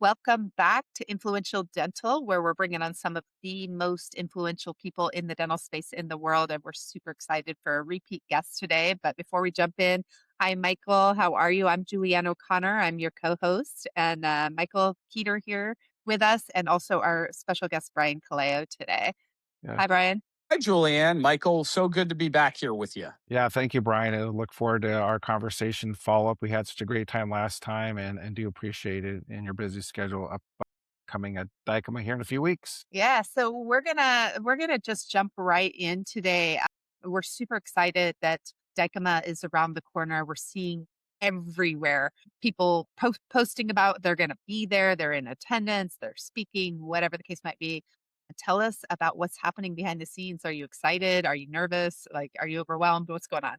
Welcome back to Influential Dental, where we're bringing on some of the most influential people in the dental space in the world. And we're super excited for a repeat guest today. But before we jump in, hi, Michael. How are you? I'm Julieanne O'Connor. I'm your co host. And Michael Keeter here with us, and also our special guest, Brian Colao, today. Yeah. Hi, Brian. Hi, Julianne. Michael, so good to be back here with you. Yeah. Thank you, Brian. I look forward to our conversation follow up. We had such a great time last time and do appreciate it in your busy schedule upcoming at Dykema here in a few weeks. Yeah, so we're gonna just jump right in today. We're super excited that Dykema is around the corner. We're seeing everywhere people posting about they're gonna be there, they're in attendance, they're speaking, whatever the case might be. Tell us about what's happening behind the scenes. Are you excited? Are you nervous? Like, are you overwhelmed? What's going on?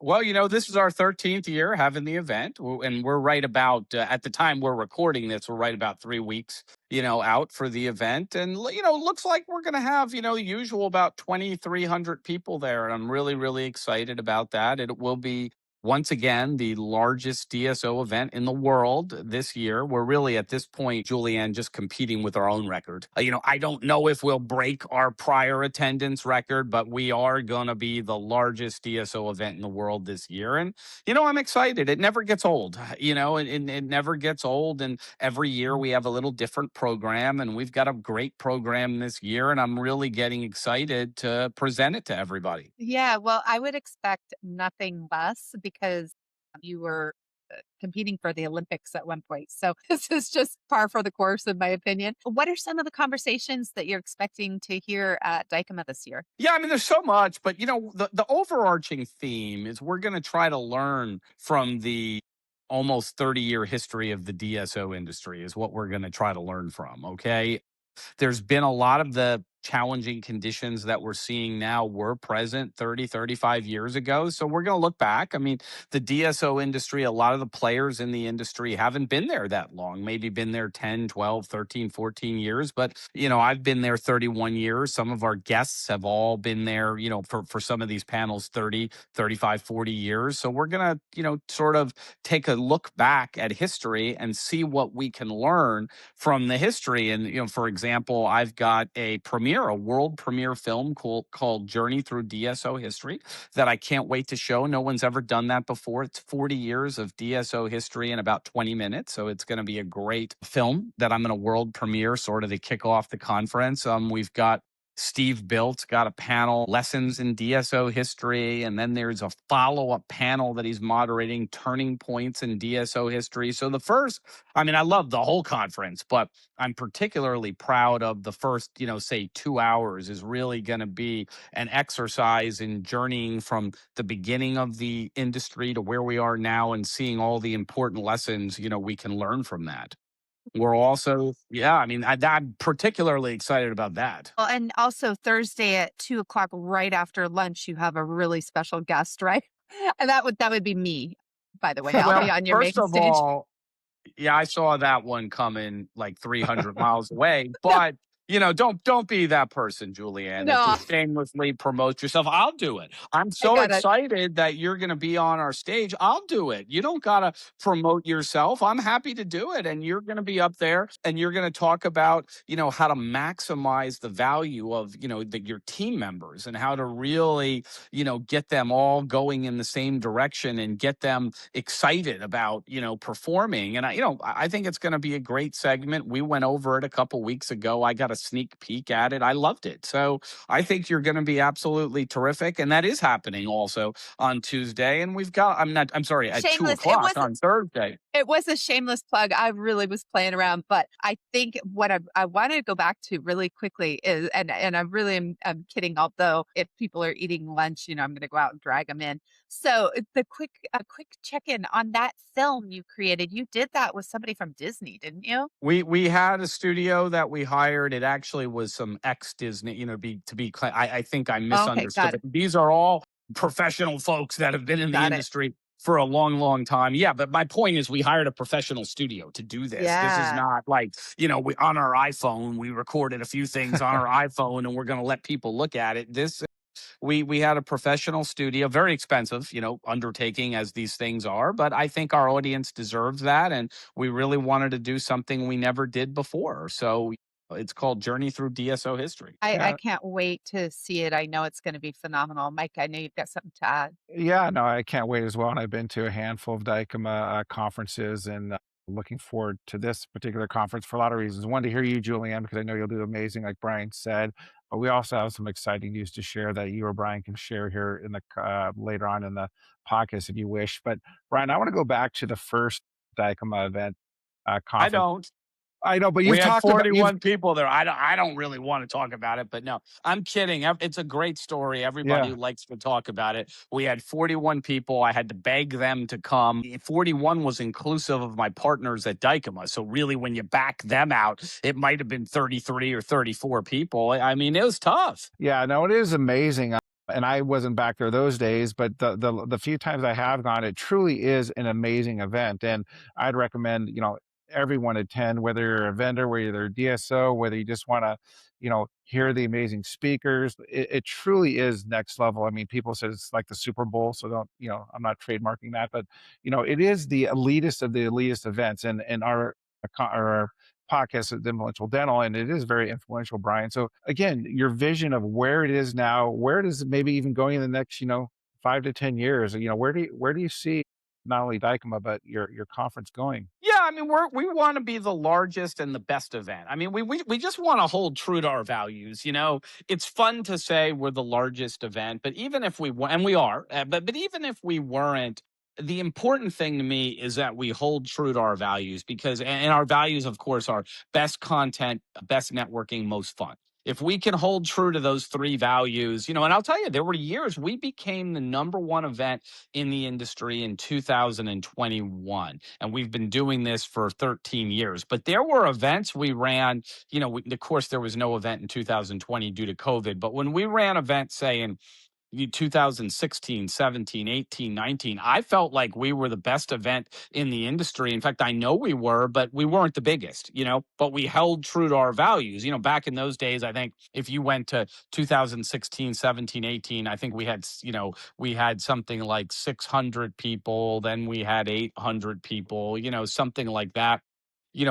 Well, this is our 13th year having the event, and we're right about, at the time we're recording this, we're right about 3 weeks, out for the event. And, looks like we're going to have, the usual about 2,300 people there. And I'm really, really excited about that. It will be once again the largest DSO event in the world this year. We're really at this point, Julianne, just competing with our own record. I don't know if we'll break our prior attendance record, but we are going to be the largest DSO event in the world this year. And, I'm excited. It never gets old, it never gets old. And every year we have a little different program, and we've got a great program this year. And I'm really getting excited to present it to everybody. Yeah, well, I would expect nothing less because you were competing for the Olympics at one point. So this is just par for the course, in my opinion. What are some of the conversations that you're expecting to hear at Dykema this year? Yeah, I mean, there's so much, but the overarching theme is we're going to try to learn from the almost 30-year history of the DSO industry is what we're going to try to learn from. Okay. There's been a lot of the challenging conditions that we're seeing now were present 30, 35 years ago. So we're going to look back. I mean, the DSO industry, a lot of the players in the industry haven't been there that long, maybe been there 10, 12, 13, 14 years. But, I've been there 31 years. Some of our guests have all been there, for some of these panels, 30, 35, 40 years. So we're going to, sort of take a look back at history and see what we can learn from the history. And, for example, I've got a world premiere film called Journey Through DSO History that I can't wait to show. No one's ever done that before. It's 40 years of DSO history in about 20 minutes. So it's going to be a great film that I'm going to world premiere sort of to kick off the conference. We've got Steve Bilt's got a panel, Lessons in DSO History. And then there's a follow-up panel that he's moderating, Turning Points in DSO History. So I love the whole conference, but I'm particularly proud of the first, say 2 hours is really going to be an exercise in journeying from the beginning of the industry to where we are now and seeing all the important lessons, we can learn from that. We're also, yeah, I'm particularly excited about that. Well, and also Thursday at 2 o'clock, right after lunch, you have a really special guest, right? And that would be me, by the way. I'll be Well, on your first main of stage. all, yeah, I saw that one coming like 300 miles away, but don't be that person, Julianne, that No, just shamelessly promotes yourself. I'll do it. I'm I so gotta. excited that you're going to be on our stage. I'll do it. You don't got to promote yourself. I'm happy to do it. And you're going to be up there and you're going to talk about, how to maximize the value of, your team members and how to really, get them all going in the same direction and get them excited about, performing. And I think it's going to be a great segment. We went over it a couple weeks ago. I got a sneak peek at it. I loved it. So I think you're going to be absolutely terrific. And that is happening also on Tuesday. And I'm sorry, at two Shameless. It o'clock was on Thursday. It was a shameless plug. I really was playing around, but I think what I wanted to go back to really quickly is, and I really am kidding. Although if people are eating lunch, I'm going to go out and drag them in. So a quick check in on that film you created. You did that with somebody from Disney, didn't you? We had a studio that we hired. It actually was some ex Disney, I think I Okay, got misunderstood it, it. These are all professional folks that have been in the got it. industry for a long, long time. Yeah, but my point is we hired a professional studio to do this. This is Yeah. not like, we on our iPhone, we recorded a few things on our iPhone and we're going to let people look at it. we had a professional studio, very expensive, undertaking as these things are, but I think our audience deserves that, and we really wanted to do something we never did before. So it's called Journey Through DSO History. I Yeah, can't wait to see it. I know it's going to be phenomenal. Mike, I know you've got something to add. yeah, no, I can't wait as well. And I've been to a handful of Dykema conferences and looking forward to this particular conference for a lot of reasons. One, to hear you, Julianne, because I know you'll do amazing, like Brian said. But we also have some exciting news to share that you or Brian can share here in the later on in the podcast if you wish. But Brian, I want to go back to the first Dykema event I conference. don't. I know, but We you've had talked about you've 41 people there. I don't really want to talk about it, but no, I'm kidding. It's a great story. Everybody yeah. likes to talk about it. We had 41 people. I had to beg them to come. 41 was inclusive of my partners at Dykema. So really, when you back them out, it might have been 33 or 34 people. I mean, it was tough. Yeah, no, it is amazing. And I wasn't back there those days, but the few times I have gone, it truly is an amazing event. And I'd recommend, everyone attend, whether you're a vendor, whether you're a DSO, whether you just want to, hear the amazing speakers. It truly is next level. I mean, people said it's like the Super Bowl, so don't, I'm not trademarking that, but it is the elitist of the elitist events. And our podcast is Influential Dental, and it is very influential, Brian. So again, your vision of where it is now, where it is maybe even going in the next, 5 to 10 years, where do you see not only Dykema, but your conference going? Yeah, I mean, we want to be the largest and the best event. I mean, we just want to hold true to our values. It's fun to say we're the largest event, but even if we were, and we are, but even if we weren't, the important thing to me is that we hold true to our values because, and our values, of course, are best content, best networking, most fun. If we can hold true to those three values, and I'll tell you, there were years we became the number one event in the industry in 2021. And we've been doing this for 13 years. But there were events we ran, of course, there was no event in 2020 due to COVID. But when we ran events, say, in 2016, 17, 18, 19, I felt like we were the best event in the industry. In fact, I know we were, but we weren't the biggest, but we held true to our values. Back in those days, I think if you went to 2016, 17, 18, I think we had something like 600 people, then we had 800 people, something like that,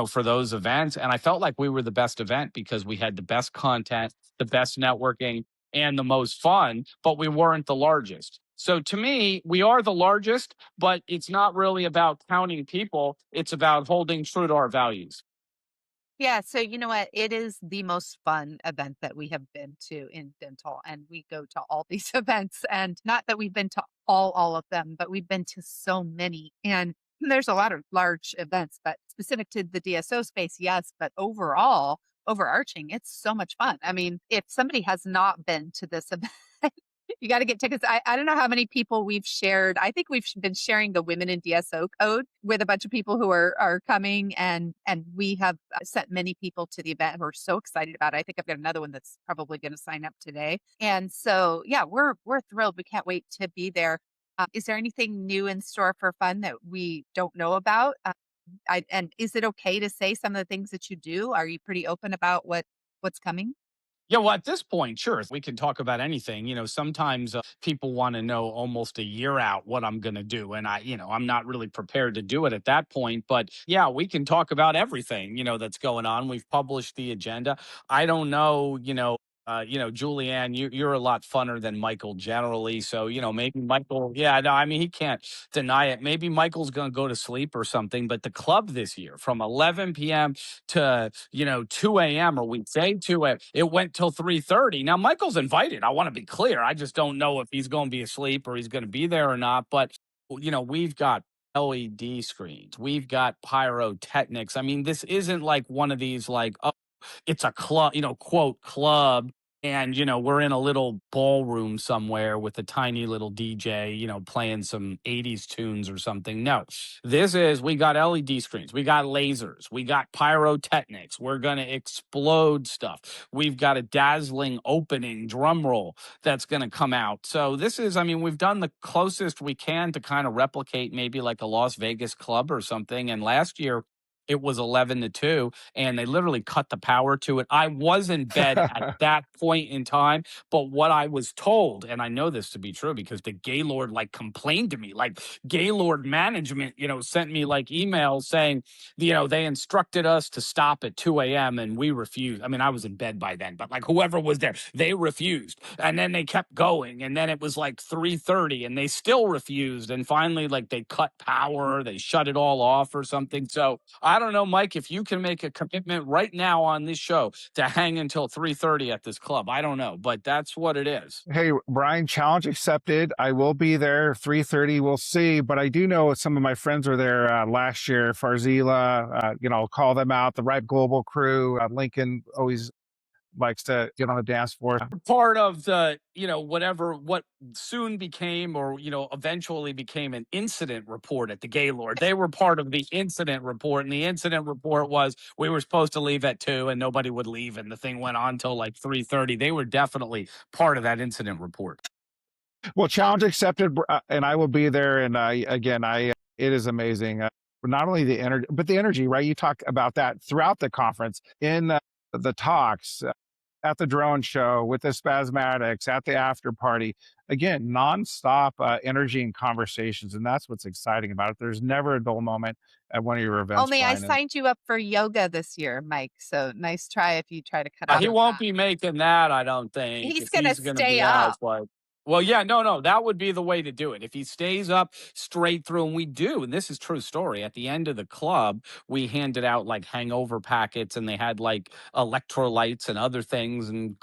for those events. And I felt like we were the best event because we had the best content, the best networking, and the most fun, but we weren't the largest. So to me, we are the largest, but it's not really about counting people. It's about holding true to our values. Yeah, so you know what? It is the most fun event that we have been to in dental, and we go to all these events. And not that we've been to all of them, but we've been to so many. And there's a lot of large events, but specific to the DSO space, yes. But overall, overarching, it's so much fun. I mean, if somebody has not been to this event, you got to get tickets. I don't know how many people we've shared. I think we've been sharing the Women in DSO code with a bunch of people who are coming, and we have sent many people to the event who are so excited about it. I think I've got another one that's probably going to sign up today. And so, yeah, we're thrilled. We can't wait to be there. Is there anything new in store for fun that we don't know about? And is it okay to say some of the things that you do? Are you pretty open about what's coming? Yeah, well, at this point, sure, we can talk about anything. Sometimes people want to know almost a year out what I'm going to do. And I'm not really prepared to do it at that point. But yeah, we can talk about everything, that's going on. We've published the agenda. I don't know, Julianne, you're a lot funner than Michael generally. So, maybe Michael, yeah, no, I mean, he can't deny it. Maybe Michael's going to go to sleep or something. But the club this year from 11 p.m. to, 2 a.m. or we say 2 a.m., it went till 3:30. Now, Michael's invited. I want to be clear. I just don't know if he's going to be asleep or he's going to be there or not. But, we've got LED screens. We've got pyrotechnics. I mean, this isn't like one of these like, it's a club, quote club. And, we're in a little ballroom somewhere with a tiny little DJ, playing some 80s tunes or something. No, we got LED screens, we got lasers, we got pyrotechnics. We're going to explode stuff. We've got a dazzling opening drum roll that's going to come out. So we've done the closest we can to kind of replicate maybe like a Las Vegas club or something. And last year, it was 11 to 2, and they literally cut the power to it. I was in bed at that point in time, but what I was told, and I know this to be true because the Gaylord like complained to me, like Gaylord management, sent me like emails saying, they instructed us to stop at 2 a.m. and we refused. I mean, I was in bed by then, but like whoever was there, they refused. And then they kept going. And then it was like 3:30 and they still refused. And finally, like they cut power, they shut it all off or something. So I don't know, Mike, if you can make a commitment right now on this show to hang until 3:30 at this club. I don't know, but that's what it is. Hey, Brian, challenge accepted. I will be there 3:30. We'll see. But I do know some of my friends were there last year. Farzila, I'll call them out. The Ripe Global crew. Lincoln always likes to get on the dance floor. Part of the, what soon became or, eventually became an incident report at the Gaylord. They were part of the incident report. And the incident report was we were supposed to leave at 2 and nobody would leave. And the thing went on till like 3:30. They were definitely part of that incident report. Well, challenge accepted, and I will be there. And it is amazing. Not only the energy, but the energy, right? You talk about that throughout the conference in the talks, at the drone show, with the spasmatics, at the after party. Again, nonstop energy and conversations. And that's what's exciting about it. There's never a dull moment at one of your events. Only I Brian. signed you up for yoga this year, Mike. So nice try if you try to cut out. He of won't that. be making that, I don't think. He's If gonna gonna stay be out, up. but well, yeah, no, that would be the way to do it. If he stays up straight through, and we do, and this is true story. At the end of the club, we handed out like hangover packets, and they had like electrolytes and other things, and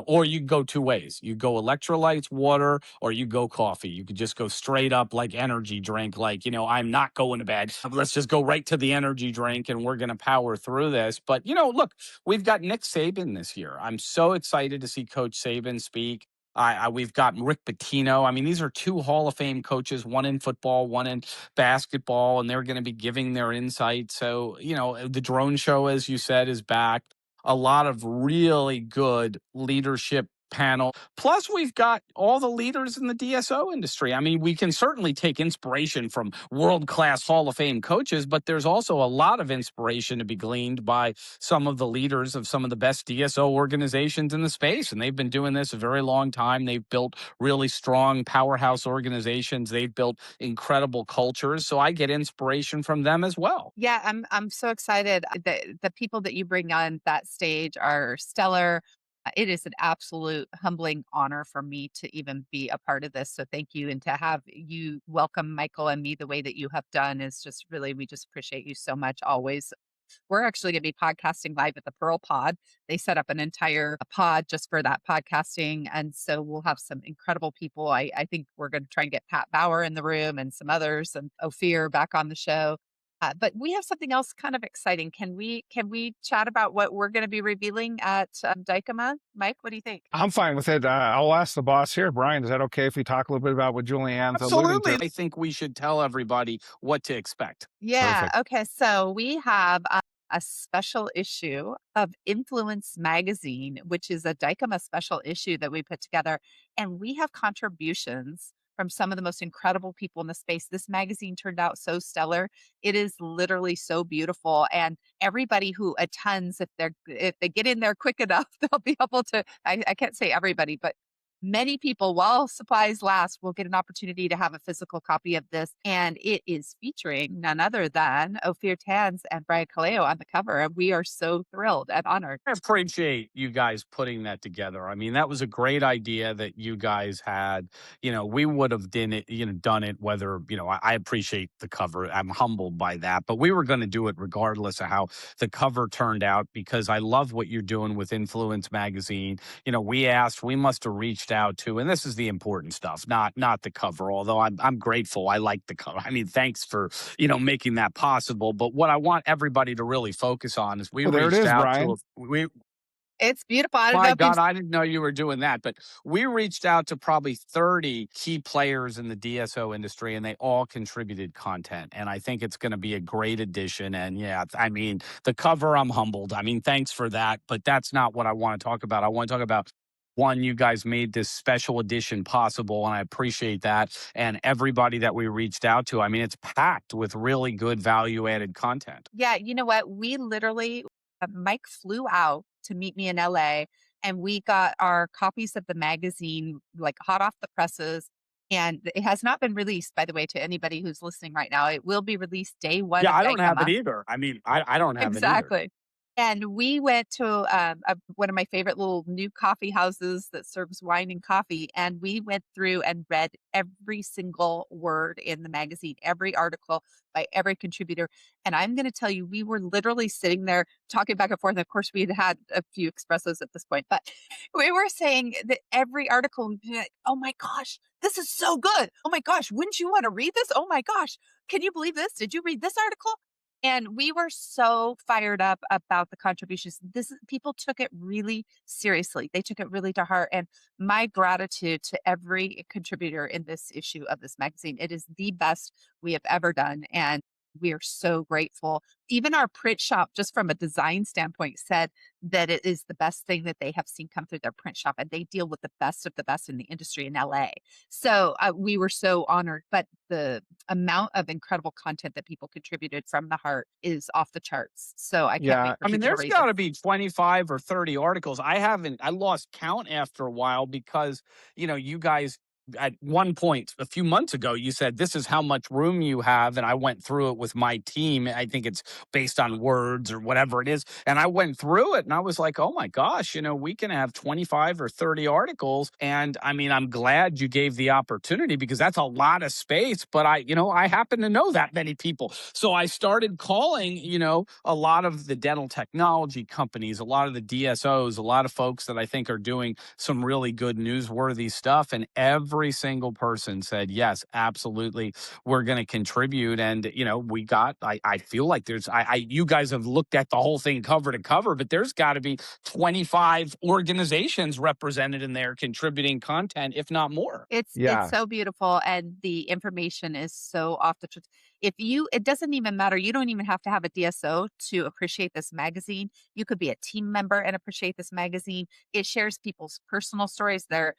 or you go two ways. You go electrolytes, water, or you go coffee. You could just go straight up like energy drink, like I'm not going to bed. Let's just go right to the energy drink, and we're gonna power through this. But look, we've got Nick Saban this year. I'm so excited to see Coach Saban speak. We've got Rick Pitino. I mean, these are two Hall of Fame coaches, one in football, one in basketball, and they're going to be giving their insight. So, the drone show, as you said, is back. A lot of really good leadership panel. Plus, we've got all the leaders in the DSO industry. I mean, we can certainly take inspiration from world-class Hall of Fame coaches, but there's also a lot of inspiration to be gleaned by some of the leaders of some of the best DSO organizations in the space. And they've been doing this a very long time. They've built really strong powerhouse organizations. They've built incredible cultures. So I get inspiration from them as well. Yeah, I'm so excited. The people that you bring on that stage are stellar. It is an absolute humbling honor for me to even be a part of this. So thank you. And to have you welcome Michael and me the way that you have done is just really, we just appreciate you so much always. We're actually going to be podcasting live at the Pearl Pod. They set up an entire pod just for that podcasting. And so we'll have some incredible people. I think we're going to try and get Pat Bauer in the room and some others and Ophir back on the show. But we have something else kind of exciting. Can we chat about what we're going to be revealing at Dykema? Mike, what do you think? I'm fine with it. I'll ask the boss here. Brian, is that okay if we talk a little bit about what Julieanne's alluding Absolutely. to? I think we should tell everybody what to expect. Yeah. Perfect. Okay. So we have a special issue of Influence Magazine, which is a Dykema special issue that we put together. And we have contributions from some of the most incredible people in the space. This magazine turned out so stellar. It is literally so beautiful. And everybody who attends, if they get in there quick enough, they'll be able to, I can't say everybody, but many people, while supplies last, will get an opportunity to have a physical copy of this. And it is featuring none other than Ophir Tanz and Brian Colao on the cover. And we are so thrilled and honored. I appreciate you guys putting that together. I mean, that was a great idea that you guys had. We would have done it whether, I appreciate the cover. I'm humbled by that, but we were going to do it regardless of how the cover turned out because I love what you're doing with Influence Magazine. We must have reached out to, and this is the important stuff, not the cover, although I'm grateful. I like the cover. I mean, thanks for, making that possible. But what I want everybody to really focus on is Well, there it is, Brian. It's beautiful. My God, I didn't know you were doing that. But we reached out to probably 30 key players in the DSO industry, and they all contributed content. And I think it's going to be a great addition. And yeah, I mean, the cover, I'm humbled. I mean, thanks for that. But that's not what I want to talk about. I want to talk about One, you guys made this special edition possible, and I appreciate that. And everybody that we reached out to, I mean, it's packed with really good value added content. Yeah, you know what? We literally, Mike flew out to meet me in LA, and we got our copies of the magazine like hot off the presses. And it has not been released, by the way, to anybody who's listening right now. It will be released day one Yeah, of I don't have it Dykema. either. I mean, I don't have it either. Exactly. And we went to one of my favorite little new coffee houses that serves wine and coffee. And we went through and read every single word in the magazine, every article by every contributor. And I'm going to tell you, we were literally sitting there talking back and forth. Of course, we had had a few espressos at this point, but we were saying that every article, would be like, oh my gosh, this is so good. Oh my gosh, wouldn't you want to read this? Oh my gosh, can you believe this? Did you read this article? And we were so fired up about the contributions. People took it really seriously. They took it really to heart. And my gratitude to every contributor in this issue of this magazine. It is the best we have ever done. And we are so grateful. Even our print shop, just from a design standpoint, said that it is the best thing that they have seen come through their print shop. And they deal with the best of the best in the industry in LA. So we were so honored. But the amount of incredible content that people contributed from the heart is off the charts. So I can't Yeah. wait for I mean, people to there's read got it. to be 25 or 30 articles. I lost count after a while because, you guys at one point a few months ago, you said, this is how much room you have. And I went through it with my team. I think it's based on words or whatever it is. And I went through it and I was like, oh my gosh, we can have 25 or 30 articles. And I mean, I'm glad you gave the opportunity because that's a lot of space. But I happen to know that many people. So I started calling, a lot of the dental technology companies, a lot of the DSOs, a lot of folks that I think are doing some really good newsworthy stuff. And every single person said, yes, absolutely. We're going to contribute. And, I feel like you guys have looked at the whole thing cover to cover, but there's got to be 25 organizations represented in there contributing content, if not more. It's Yeah. so beautiful, and the information is so off the truth. It doesn't even matter. You don't even have to have a DSO to appreciate this magazine. You could be a team member and appreciate this magazine. It shares people's personal stories, the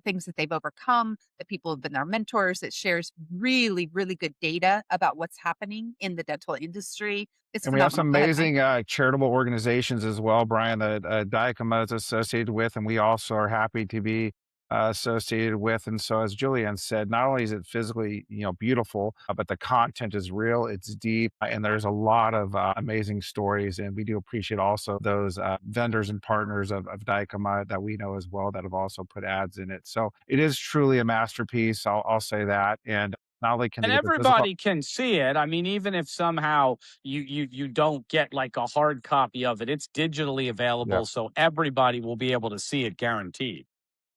things that they've overcome, the people who've been their mentors. It shares really, really good data about what's happening in the dental industry. It's And we have some phenomenal. Go ahead, Mike. amazing charitable organizations as well, Brian, that Dykema is associated with, and we also are happy to be associated with. And so, as Julianne said, not only is it physically, beautiful, but the content is real, it's deep, and there's a lot of amazing stories. And we do appreciate also those vendors and partners of Dykema that we know as well that have also put ads in it. So it is truly a masterpiece. I'll say that. And not only can they And get the physical, everybody can see it. I mean, even if somehow you don't get like a hard copy of it, it's digitally yeah. available, so everybody will be able to see it, guaranteed.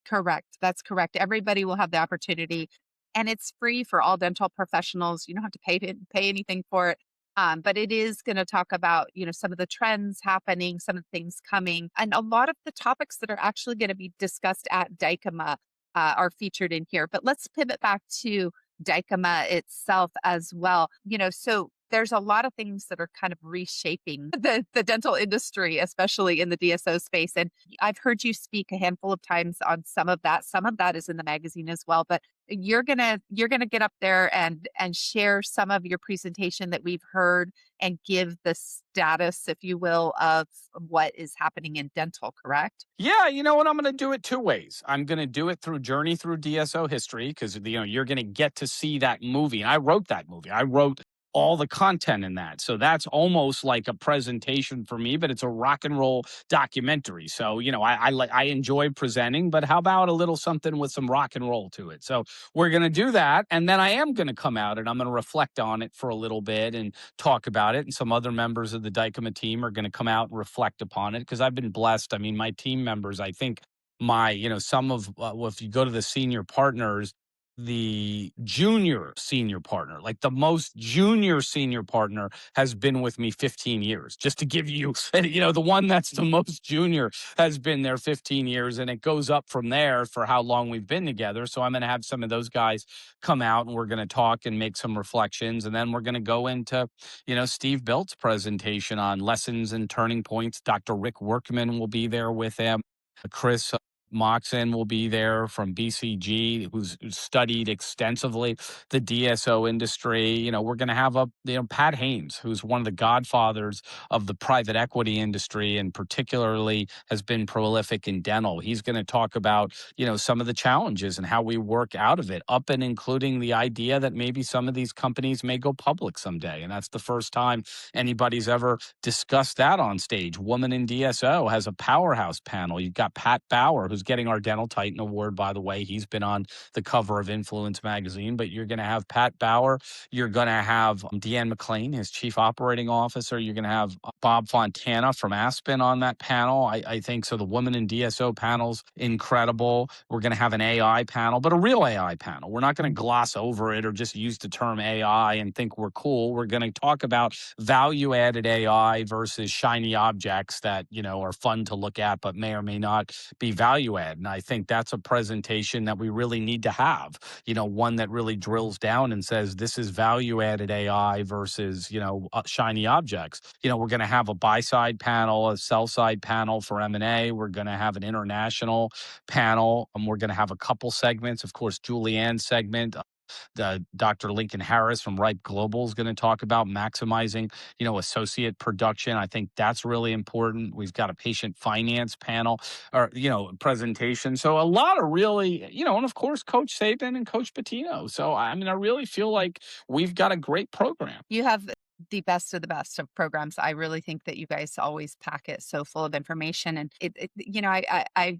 Correct. That's correct. Everybody will have the opportunity, and it's free for all dental professionals. You don't have to pay anything for it. But it is going to talk about, some of the trends happening, some of the things coming, and a lot of the topics that are actually going to be discussed at Dykema are featured in here. But let's pivot back to Dykema itself as well. So there's a lot of things that are kind of reshaping the dental industry, especially in the DSO space. And I've heard you speak a handful of times on some of that. Some of that is in the magazine as well. But you're gonna get up there and share some of your presentation that we've heard and give the status, if you will, of what is happening in dental, correct? Yeah, you know what? I'm going to do it two ways. I'm going to do it through Journey Through DSO History because you're going to get to see that movie. And I wrote that movie. I wrote all the content in that. So that's almost like a presentation for me, but it's a rock and roll documentary. So, I enjoy presenting, but how about a little something with some rock and roll to it? So we're going to do that. And then I am going to come out and I'm going to reflect on it for a little bit and talk about it. And some other members of the Dykema team are going to come out and reflect upon it because I've been blessed. I mean, my team members, I think some of, well, if you go to the senior partners, the junior senior partner, like the most junior senior partner, has been with me 15 years. Just to give you, the one that's the most junior has been there 15 years, and it goes up from there for how long we've been together. So I'm going to have some of those guys come out, and we're going to talk and make some reflections, and then we're going to go into, Steve Belt's presentation on lessons and turning points. Dr. Rick Workman will be there with him. Chris Moxon will be there from BCG, who's studied extensively the DSO industry. We're going to have Pat Haynes, who's one of the godfathers of the private equity industry and particularly has been prolific in dental. He's going to talk about, some of the challenges and how we work out of it, up and including the idea that maybe some of these companies may go public someday. And that's the first time anybody's ever discussed that on stage. Woman in DSO has a powerhouse panel. You've got Pat Bauer, who's getting our Dental Titan Award, by the way. He's been on the cover of Influence magazine, but you're going to have Pat Bauer. You're going to have Deanne McLean, his chief operating officer. You're going to have Bob Fontana from Aspen on that panel. I think so. The Woman in DSO panel's incredible. We're going to have an AI panel, but a real AI panel. We're not going to gloss over it or just use the term AI and think we're cool. We're going to talk about value-added AI versus shiny objects that, are fun to look at, but may or may not be value add. And I think that's a presentation that we really need to have, one that really drills down and says, this is value added AI versus, shiny objects. We're going to have a buy side panel, a sell side panel for M&A. We're going to have an international panel. And we're going to have a couple segments, of course, Julieanne's segment. Dr. Lincoln Harris from Ripe Global is going to talk about maximizing, associate production. I think that's really important. We've got a patient finance panel or, presentation. So a lot of really, and of course, Coach Saban and Coach Pitino. So, I really feel like we've got a great program. You have the best of the best of programs. I really think that you guys always pack it so full of information. And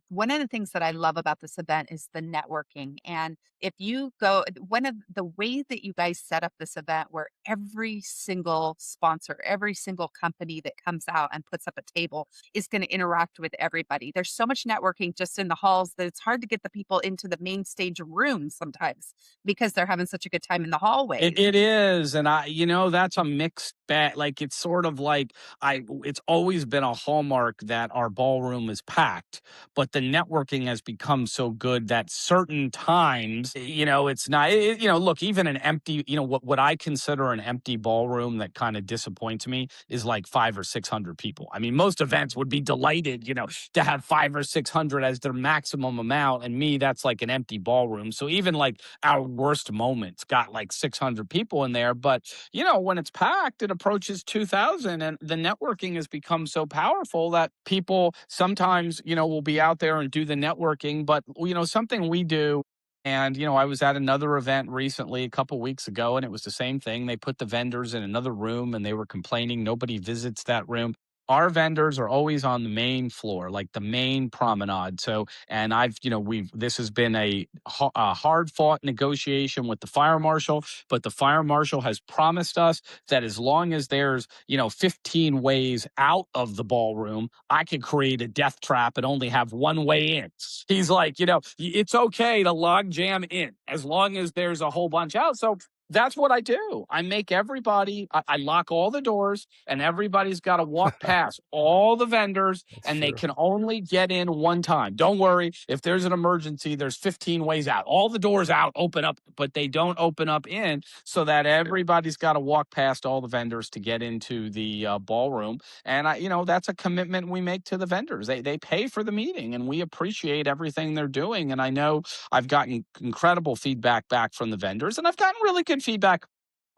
one of the things that I love about this event is the networking. And if you go, one of the ways that you guys set up this event where every single sponsor, every single company that comes out and puts up a table is going to interact with everybody. There's so much networking just in the halls that it's hard to get the people into the main stage room sometimes because they're having such a good time in the hallways. It is. And that's a mixed bag. Like, it's sort of like it's always been a hallmark that our ballroom is packed, but the networking has become so good that certain times, it's not, look, even an empty, what I consider an empty ballroom that kind of disappoints me is like 500 or 600 people. Most events would be delighted, to have 500 or 600 as their maximum amount. And me, that's like an empty ballroom. So even like our worst moments got like 600 people in there. But, when it's packed, it approaches 2,000. And the networking has become so powerful that people sometimes, will be out there and do the networking. But, something we do. And, I was at another event recently a couple weeks ago, and it was the same thing. They put the vendors in another room and they were complaining nobody visits that room. Our vendors are always on the main floor, like the main promenade. So, and this has been a hard fought negotiation with the fire marshal, but the fire marshal has promised us that as long as there's, 15 ways out of the ballroom, I could create a death trap and only have one way in. He's like, it's okay to log jam in as long as there's a whole bunch out. So that's what I do. I make everybody, I lock all the doors and everybody's got to walk past all the vendors and they can only get in one time. Don't worry. If there's an emergency, there's 15 ways out. All the doors out open up, but they don't open up in so that everybody's got to walk past all the vendors to get into the ballroom. And that's a commitment we make to the vendors. They pay for the meeting and we appreciate everything they're doing. And I know I've gotten incredible feedback back from the vendors and I've gotten really good feedback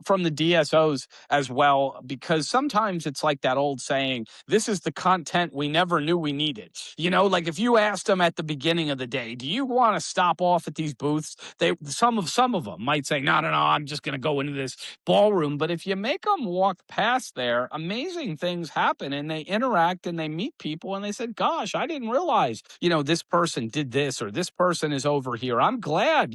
from the DSOs as well, because sometimes it's like that old saying, this is the content we never knew we needed. Like if you asked them at the beginning of the day, do you want to stop off at these booths? Some of them might say, no, I'm just going to go into this ballroom. But if you make them walk past there, amazing things happen and they interact and they meet people and they said, gosh, I didn't realize, this person did this or this person is over here. I'm glad,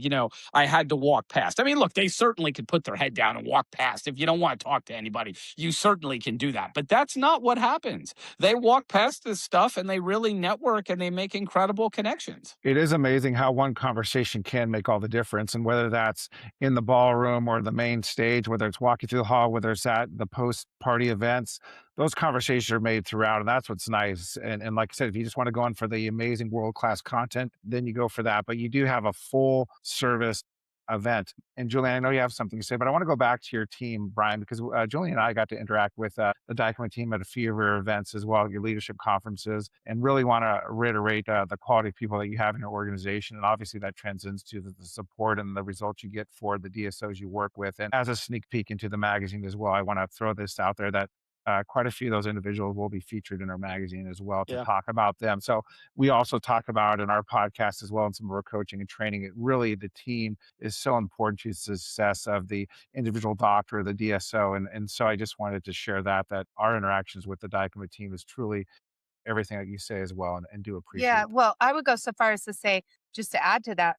I had to walk past. Look, they certainly could put their head down and walk past. If you don't want to talk to anybody, you certainly can do that. But that's not what happens. They walk past this stuff and they really network and they make incredible connections. It is amazing how one conversation can make all the difference. And whether that's in the ballroom or the main stage, whether it's walking through the hall, whether it's at the post-party events, those conversations are made throughout. And that's what's nice. And like I said, if you just want to go on for the amazing world-class content, then you go for that. But you do have a full service event. And Julian, I know you have something to say, but I want to go back to your team, Brian, because Julian and I got to interact with the Dykema team at a few of your events as well, your leadership conferences, and really want to reiterate the quality of people that you have in your organization. And obviously that transcends to the support and the results you get for the DSOs you work with. And as a sneak peek into the magazine as well, I want to throw this out there that quite a few of those individuals will be featured in our magazine as well to Yeah. talk about them. So we also talk about in our podcast as well, and some of our coaching and training. It really the team is so important to the success of the individual doctor, the DSO, and so I just wanted to share that our interactions with the Dykema team is truly everything that you say as well, and do Yeah, appreciate. well, I would go so far as to say, just to add to that,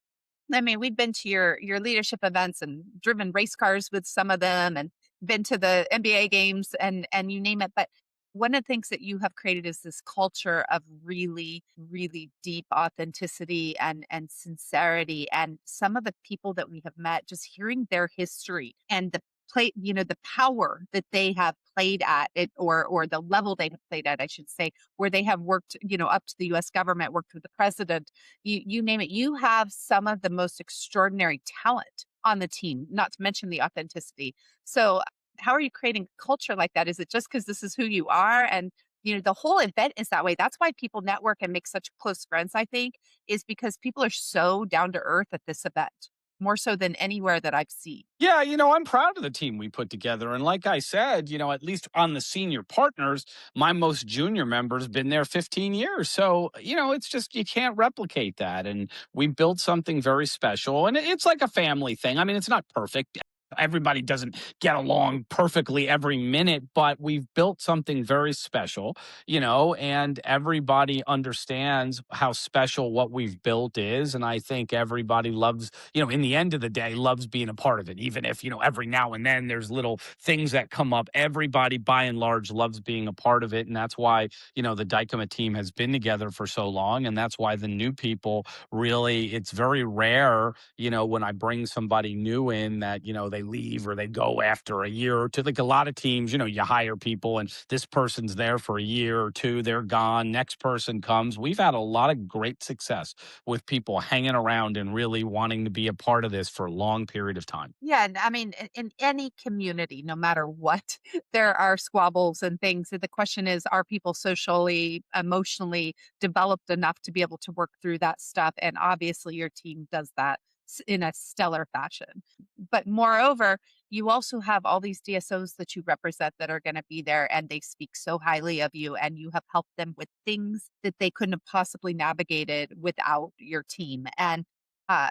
I mean, we've been to your leadership events and driven race cars with some of them and been to the NBA games and you name it. But one of the things that you have created is this culture of really, really deep authenticity and sincerity. And some of the people that we have met, just hearing their history and the play, the power that they have played at it or the level they have played at, I should say, where they have worked, up to the US government, worked with the president, you name it. You have some of the most extraordinary talent on the team, not to mention the authenticity. So how are you creating a culture like that? Is it just because this is who you are? And the whole event is that way. That's why people network and make such close friends, I think, is because people are so down to earth at this event, more so than anywhere that I've seen. Yeah, I'm proud of the team we put together. And like I said, at least on the senior partners, my most junior member's been there 15 years. So, it's just, you can't replicate that. And we built something very special. And it's like a family thing. I mean, it's not perfect. Everybody doesn't get along perfectly every minute, but we've built something very special, and everybody understands how special what we've built is. And I think everybody loves, in the end of the day, loves being a part of it. Even if, every now and then there's little things that come up, everybody by and large loves being a part of it. And that's why, the Dykema team has been together for so long. And that's why the new people really, it's very rare, when I bring somebody new in that, they leave or they go after a year or two. Like a lot of teams, you hire people and this person's there for a year or two, they're gone. Next person comes. We've had a lot of great success with people hanging around and really wanting to be a part of this for a long period of time. Yeah, and I mean, in any community, no matter what, there are squabbles and things. And the question is, are people socially, emotionally developed enough to be able to work through that stuff? And obviously, your team does that in a stellar fashion. But moreover, you also have all these DSOs that you represent that are going to be there, and they speak so highly of you, and you have helped them with things that they couldn't have possibly navigated without your team. And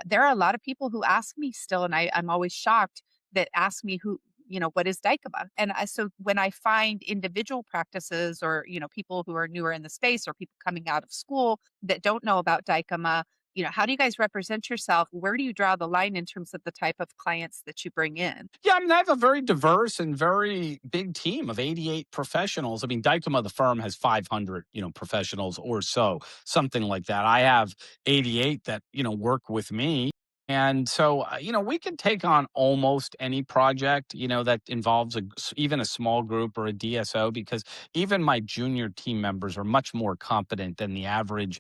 there are a lot of people who ask me still, and I'm always shocked that ask me what is Dykema? And so when I find individual practices or, people who are newer in the space or people coming out of school that don't know about Dykema, how do you guys represent yourself? Where do you draw the line in terms of the type of clients that you bring in? Yeah, I mean, I have a very diverse and very big team of 88 professionals. I mean, Dykema, the firm, has 500, professionals or so, something like that. I have 88 that, work with me. And so, we can take on almost any project, that involves even a small group or a DSO, because even my junior team members are much more competent than the average,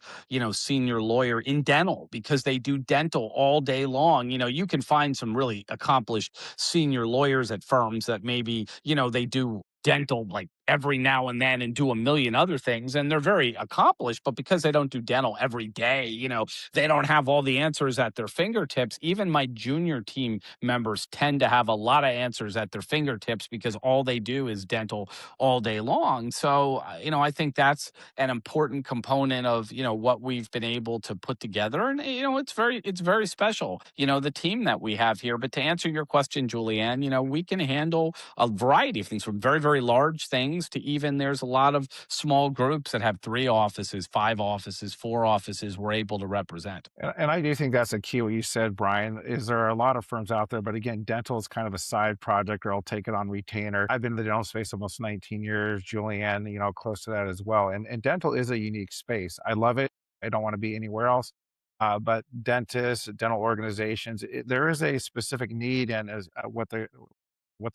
senior lawyer in dental because they do dental all day long. You can find some really accomplished senior lawyers at firms that maybe, they do dental like every now and then and do a million other things and they're very accomplished, but because they don't do dental every day, they don't have all the answers at their fingertips. Even my junior team members tend to have a lot of answers at their fingertips because all they do is dental all day long. So, I think that's an important component of, what we've been able to put together. And, it's very special, the team that we have here. But to answer your question, Julianne, we can handle a variety of things from very, very large things to even there's a lot of small groups that have 3 offices, 5 offices, 4 offices we're able to represent. And I do think that's a key what you said, Brian, is there are a lot of firms out there, but again, dental is kind of a side project or I'll take it on retainer. I've been in the dental space almost 19 years, Julianne, close to that as well. And dental is a unique space. I love it. I don't want to be anywhere else. But dentists, dental organizations, there is a specific need and as what they're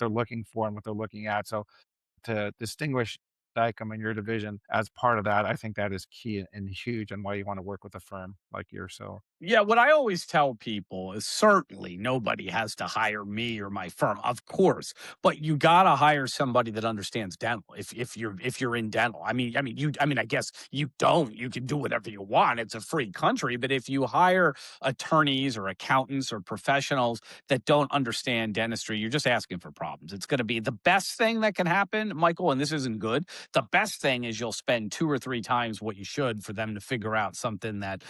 looking for and what they're looking at. So to distinguish Dicom in your division as part of that, I think that is key and huge and why you want to work with a firm like yours. So Yeah, what I always tell people is certainly nobody has to hire me or my firm, of course, but you gotta hire somebody that understands dental. If you're in dental, I guess you don't. You can do whatever you want. It's a free country, but if you hire attorneys or accountants or professionals that don't understand dentistry, you're just asking for problems. It's going to be the best thing that can happen, Michael, and this isn't good. The best thing is you'll spend 2 or 3 times what you should for them to figure out something that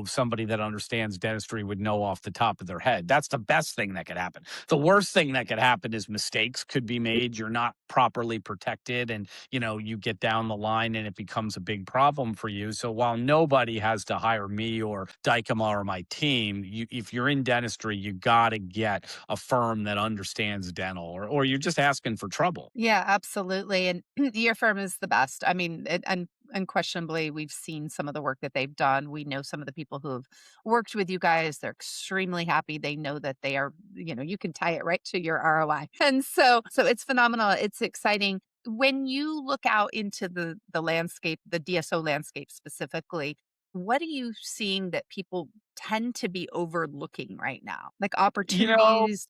somebody that understands dentistry would know off the top of their head. That's the best thing that could happen. The worst thing that could happen is mistakes could be made. You're not properly protected and, you get down the line and it becomes a big problem for you. So while nobody has to hire me or Dykema or my team, if you're in dentistry, you got to get a firm that understands dental or you're just asking for trouble. Yeah, absolutely. And your firm is the best. I mean, unquestionably, we've seen some of the work that they've done. We know some of the people who have worked with you guys. They're extremely happy. They know that they are, you can tie it right to your ROI. And so it's phenomenal. It's exciting. When you look out into the landscape, the DSO landscape specifically, what are you seeing that people tend to be overlooking right now? Like You know, opportunities.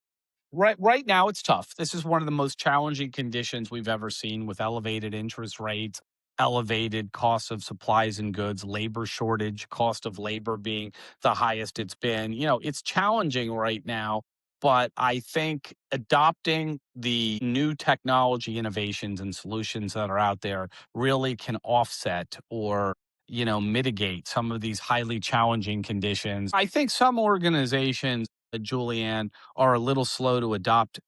right now, it's tough. This is one of the most challenging conditions we've ever seen with elevated interest rates, elevated costs of supplies and goods, labor shortage, cost of labor being the highest it's been. It's challenging right now, but I think adopting the new technology innovations and solutions that are out there really can offset or mitigate some of these highly challenging conditions. I think some organizations, Julianne, are a little slow to adopt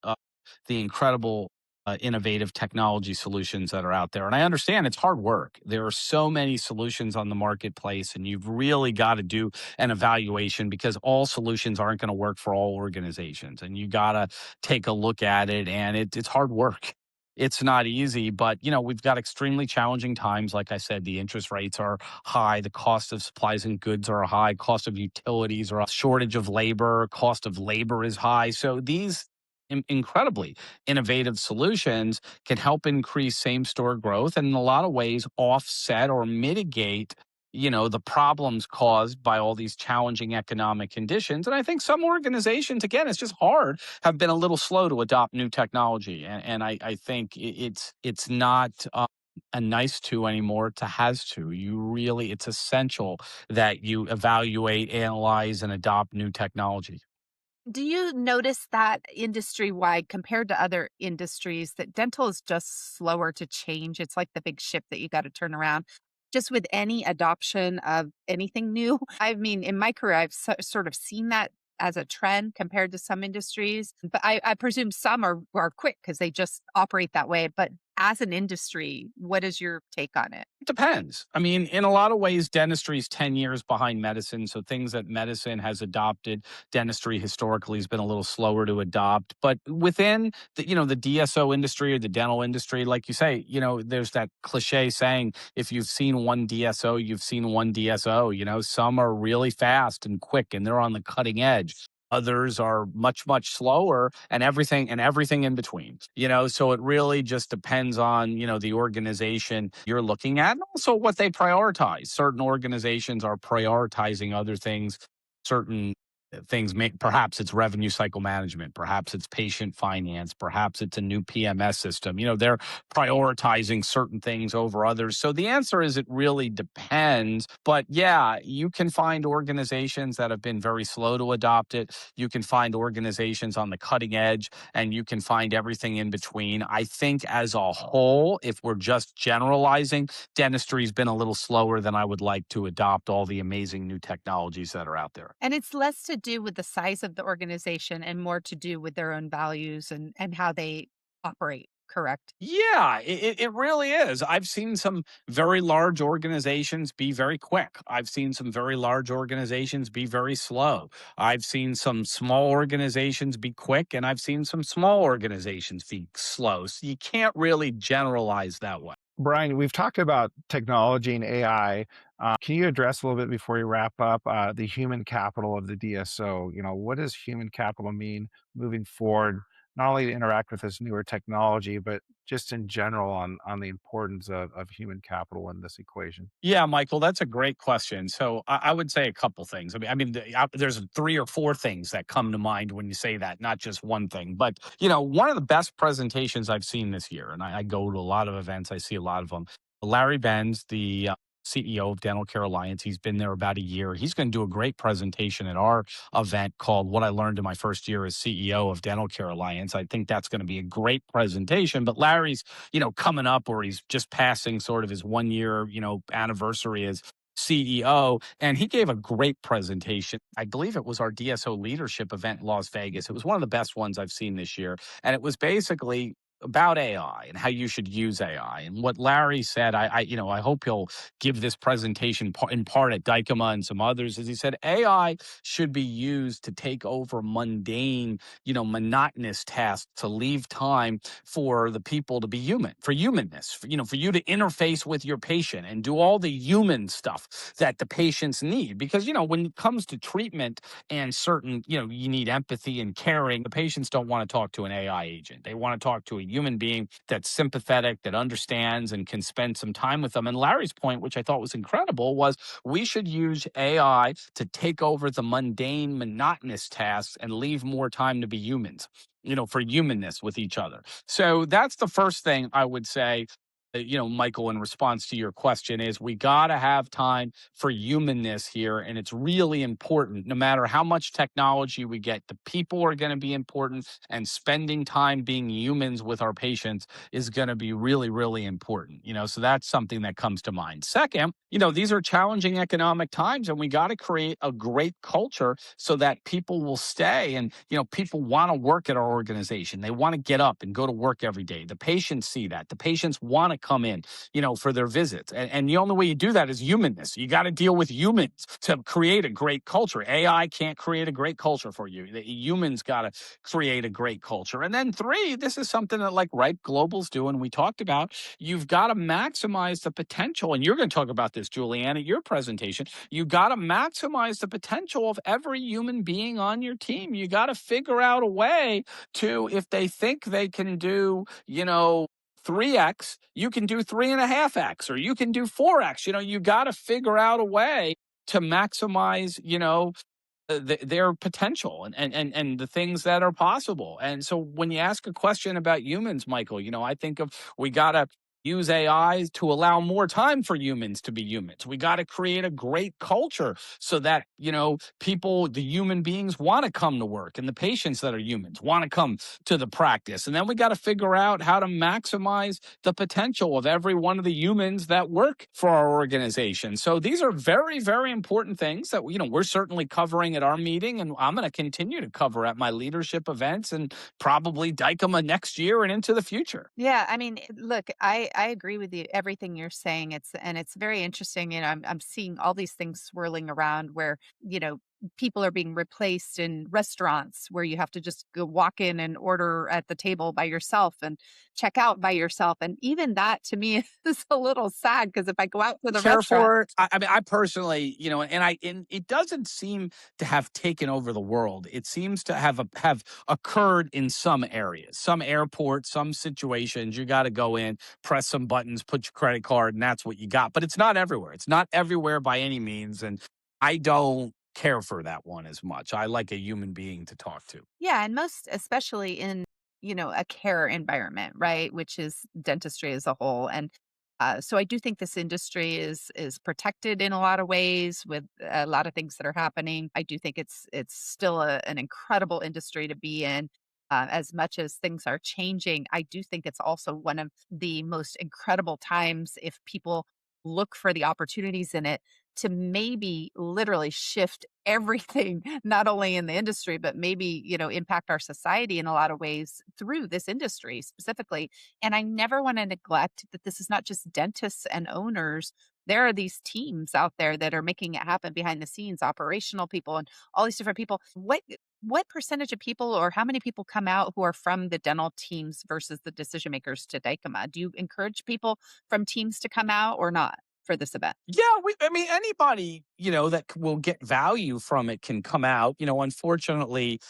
the incredible innovative technology solutions that are out there. And I understand it's hard work. There are so many solutions on the marketplace, and you've really got to do an evaluation because all solutions aren't going to work for all organizations. And you got to take a look at it, and it's hard work. It's not easy, but we've got extremely challenging times. Like I said, the interest rates are high, the cost of supplies and goods are high, cost of utilities are a shortage of labor, cost of labor is high. So these incredibly innovative solutions can help increase same store growth and in a lot of ways offset or mitigate the problems caused by all these challenging economic conditions. And I think some organizations, again, it's just hard, have been a little slow to adopt new technology. And I think it's not a nice to anymore to has to. It's essential that you evaluate, analyze, and adopt new technology. Do you notice that industry wide compared to other industries that dental is just slower to change? It's like the big ship that you got to turn around. Just with any adoption of anything new. I mean, in my career, I've sort of seen that as a trend compared to some industries, but I presume some are quick because they just operate that way. But as an industry, what is your take on it? Depends. I mean, in a lot of ways, dentistry is 10 years behind medicine. So things that medicine has adopted, dentistry historically has been a little slower to adopt. But within the DSO industry or the dental industry, like you say, there's that cliche saying, if you've seen one DSO, you've seen one DSO. Some are really fast and quick and they're on the cutting edge. Others are much, much slower and everything in between. So it really just depends on, the organization you're looking at and also what they prioritize. Certain organizations are prioritizing other things, certain things make perhaps it's revenue cycle management, perhaps it's patient finance, perhaps it's a new PMS system. They're prioritizing certain things over others. So the answer is it really depends. But yeah, you can find organizations that have been very slow to adopt it. You can find organizations on the cutting edge and you can find everything in between. I think as a whole, if we're just generalizing, dentistry's been a little slower than I would like to adopt all the amazing new technologies that are out there. And it's less to do with the size of the organization and more to do with their own values and how they operate, correct? Yeah, it really is. I've seen some very large organizations be very quick. I've seen some very large organizations be very slow. I've seen some small organizations be quick, and I've seen some small organizations be slow. So you can't really generalize that way. Brian, we've talked about technology and AI. Can you address a little bit before we wrap up the human capital of the DSO? What does human capital mean moving forward not only to interact with this newer technology, but just in general on the importance of human capital in this equation? Yeah, Michael, that's a great question. So I would say a couple things. There's three or four things that come to mind when you say that, not just one thing. But one of the best presentations I've seen this year, and I go to a lot of events, I see a lot of them. Larry Benz, the CEO of Dental Care Alliance, he's been there about a year. He's going to do a great presentation at our event called "What I Learned in My First Year as CEO of Dental Care Alliance." I think that's going to be a great presentation. But Larry's coming up, or he's just passing sort of his 1 year, anniversary as CEO. And he gave a great presentation. I believe it was our DSO leadership event in Las Vegas. It was one of the best ones I've seen this year. And it was basically about AI and how you should use AI. And what Larry said, I hope he'll give this presentation in part at Dykema and some others, is he said AI should be used to take over mundane, monotonous tasks, to leave time for the people to be human, for humanness, for you to interface with your patient and do all the human stuff that the patients need. Because, when it comes to treatment and certain, you need empathy and caring, the patients don't want to talk to an AI agent. They want to talk to a human being that's sympathetic, that understands and can spend some time with them. And Larry's point, which I thought was incredible, was we should use AI to take over the mundane, monotonous tasks and leave more time to be humans, for humanness with each other. So that's the first thing I would say. Michael, in response to your question, is we got to have time for humanness here. And it's really important. No matter how much technology we get, the people are going to be important. And spending time being humans with our patients is going to be really, really important. So that's something that comes to mind. Second, these are challenging economic times, and we got to create a great culture so that people will stay. And, people want to work at our organization. They want to get up and go to work every day. The patients see that. The patients want to come in, for their visits. And the only way you do that is humanness. You got to deal with humans to create a great culture. AI can't create a great culture for you. The humans got to create a great culture. And then three, this is something that like Ripe Global's doing. We talked about, you've got to maximize the potential. And you're going to talk about this, Julieanne, at your presentation. You got to maximize the potential of every human being on your team. You got to figure out a way to, if they think they can do, 3x, you can do 3.5x, or you can do 4x. You got to figure out a way to maximize, their potential and the things that are possible. And so when you ask a question about humans, Michael, I think of, we got to use AI to allow more time for humans to be humans. We got to create a great culture so that, people, the human beings, want to come to work, and the patients that are humans want to come to the practice. And then we got to figure out how to maximize the potential of every one of the humans that work for our organization. So these are very, very important things that, we're certainly covering at our meeting, and I'm going to continue to cover at my leadership events and probably Dykema next year and into the future. Yeah, I mean, look, I agree with you everything you're saying. It's very interesting. I'm seeing all these things swirling around where, people are being replaced in restaurants where you have to just go walk in and order at the table by yourself and check out by yourself. And even that to me is a little sad, because if I go out to the Care restaurant, for it. I personally, and it doesn't seem to have taken over the world. It seems to have occurred in some areas, some airports, some situations. You got to go in, press some buttons, put your credit card, and that's what you got. But it's not everywhere. It's not everywhere by any means. And I don't care for that one as much. I like a human being to talk to. yeah, and most especially in, a care environment, right? Which is dentistry as a whole. And so I do think this industry is protected in a lot of ways with a lot of things that are happening. I do think it's still an incredible industry to be in. As much as things are changing, I do think it's also one of the most incredible times if people look for the opportunities in it to maybe literally shift everything, not only in the industry, but maybe, impact our society in a lot of ways through this industry specifically. And I never want to neglect that this is not just dentists and owners. There are these teams out there that are making it happen behind the scenes, operational people and all these different people. What percentage of people, or how many people come out who are from the dental teams versus the decision makers to Dykema? Do you encourage people from teams to come out or not for this event? Yeah, anybody, that will get value from it can come out. Unfortunately,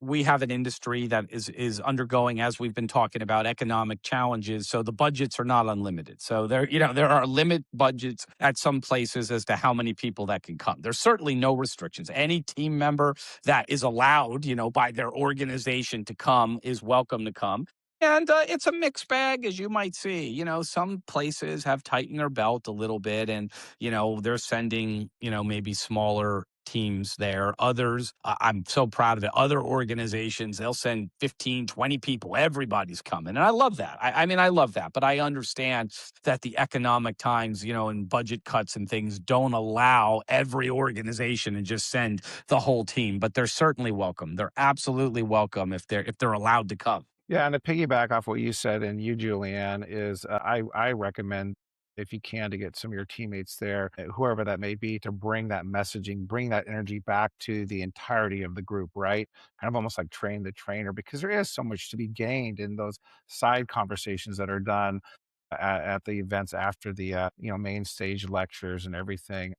we have an industry that is undergoing, as we've been talking about, economic challenges. So the budgets are not unlimited. So there are limit budgets at some places as to how many people that can come. There's certainly no restrictions. Any team member that is allowed, by their organization to come is welcome to come. And it's a mixed bag, as you might see. Some places have tightened their belt a little bit, and they're sending maybe smaller teams there. Others, I'm so proud of it. Other organizations, they'll send 15, 20 people. Everybody's coming. And I love that. I mean, I love that. But I understand that the economic times, and budget cuts and things don't allow every organization to just send the whole team. But they're certainly welcome. They're absolutely welcome if they're allowed to come. Yeah, and to piggyback off what you said and you, Julianne, is I recommend if you can to get some of your teammates there, whoever that may be, to bring that messaging, bring that energy back to the entirety of the group, right? Kind of almost like train the trainer, because there is so much to be gained in those side conversations that are done at the events after the main stage lectures and everything.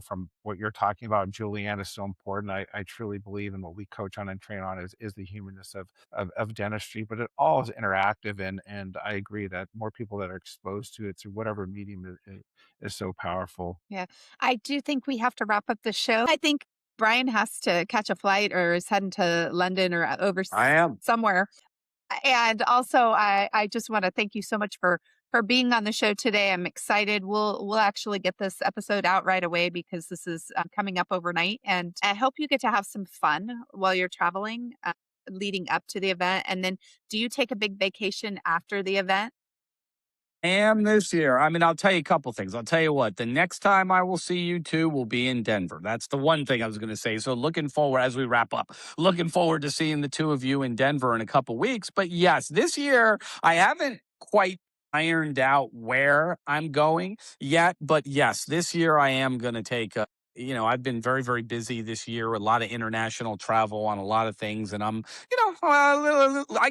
From what you're talking about, Julianne, is so important. I truly believe in what we coach on and train on is the humanness of dentistry, but it all is interactive, and I agree that more people that are exposed to it through whatever medium is so powerful. Yeah. I do think we have to wrap up the show. I think Brian has to catch a flight or is heading to London or I am. somewhere. And also, I just want to thank you so much for being on the show today. I'm excited. We'll actually get this episode out right away because this is coming up overnight, and I hope you get to have some fun while you're traveling, leading up to the event. And then, do you take a big vacation after the event? Am this year. I mean, I'll tell you a couple things. I'll tell you what, the next time I will see you two will be in Denver. That's the one thing I was going to say. So looking forward, as we wrap up, looking forward to seeing the two of you in Denver in a couple weeks. But yes, this year I haven't quite ironed out where I'm going yet. But yes, this year I am going to take I've been very, very busy this year, a lot of international travel on a lot of things. And I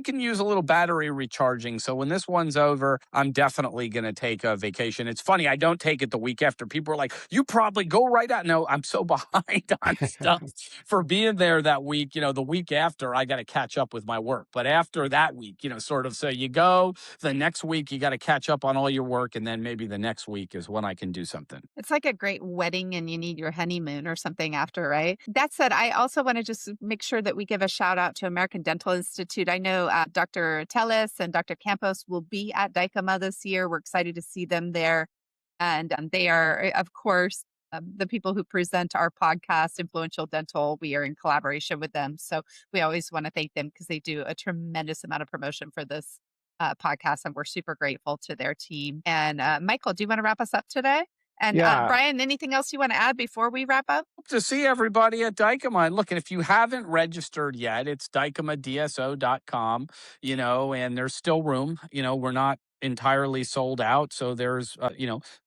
can use a little battery recharging. So when this one's over, I'm definitely going to take a vacation. It's funny, I don't take it the week after. People are like, you probably go right out. No, I'm so behind on stuff for being there that week. The week after, I got to catch up with my work. But after that week, sort of, so you go the next week, you got to catch up on all your work. And then maybe the next week is when I can do something. It's like a great wedding and you need your honeymoon or something after, right? That said, I also want to just make sure that we give a shout out to American Dental Institute. I know Dr. Tellis and Dr. Campos will be at Dykema this year. We're excited to see them there. And they are, of course, the people who present our podcast, Influential Dental. We are in collaboration with them. So we always want to thank them because they do a tremendous amount of promotion for this podcast. And we're super grateful to their team. And Michael, do you want to wrap us up today? And Yeah, Brian, anything else you want to add before we wrap up? To see everybody at Dykema. And look, and if you haven't registered yet, it's dykemadso.com, and there's still room. We're not entirely sold out. So there's,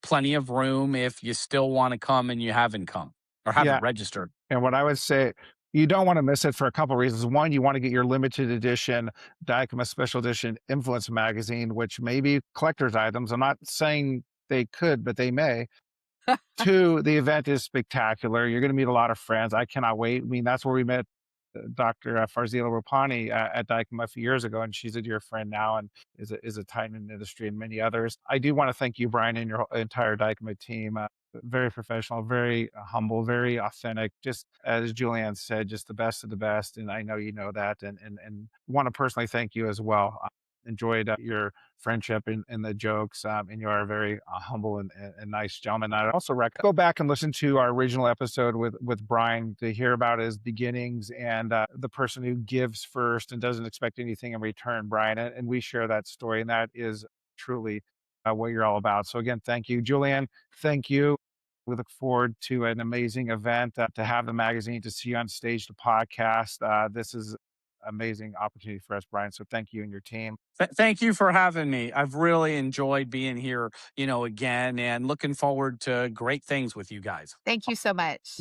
plenty of room if you still want to come and you haven't come or yeah. haven't registered. And what I would say, you don't want to miss it for a couple of reasons. One, you want to get your limited edition Dykema Special Edition Influence magazine, which may be collector's items. I'm not saying they could, but they may. Two, the event is spectacular. You're going to meet a lot of friends. I cannot wait. I mean, that's where we met Dr. Farzila Rapani at Dykema a few years ago, and she's a dear friend now and is a titan in the industry and many others. I do want to thank you, Brian, and your entire Dykema team. Very professional, very humble, very authentic. Just as Julianne said, just the best of the best, and I know you know that. And want to personally thank you as well. Enjoyed your friendship and the jokes, and you are a very humble and nice gentleman. I'd also go back and listen to our original episode with Brian to hear about his beginnings and the person who gives first and doesn't expect anything in return, Brian. And we share that story, and that is truly what you're all about. So again, thank you, Julianne. Thank you. We look forward to an amazing event, to have the magazine, to see you on stage, the podcast. This is amazing opportunity for us, Brian. So thank you and your team. Thank you for having me. I've really enjoyed being here, again, and looking forward to great things with you guys. Thank you so much.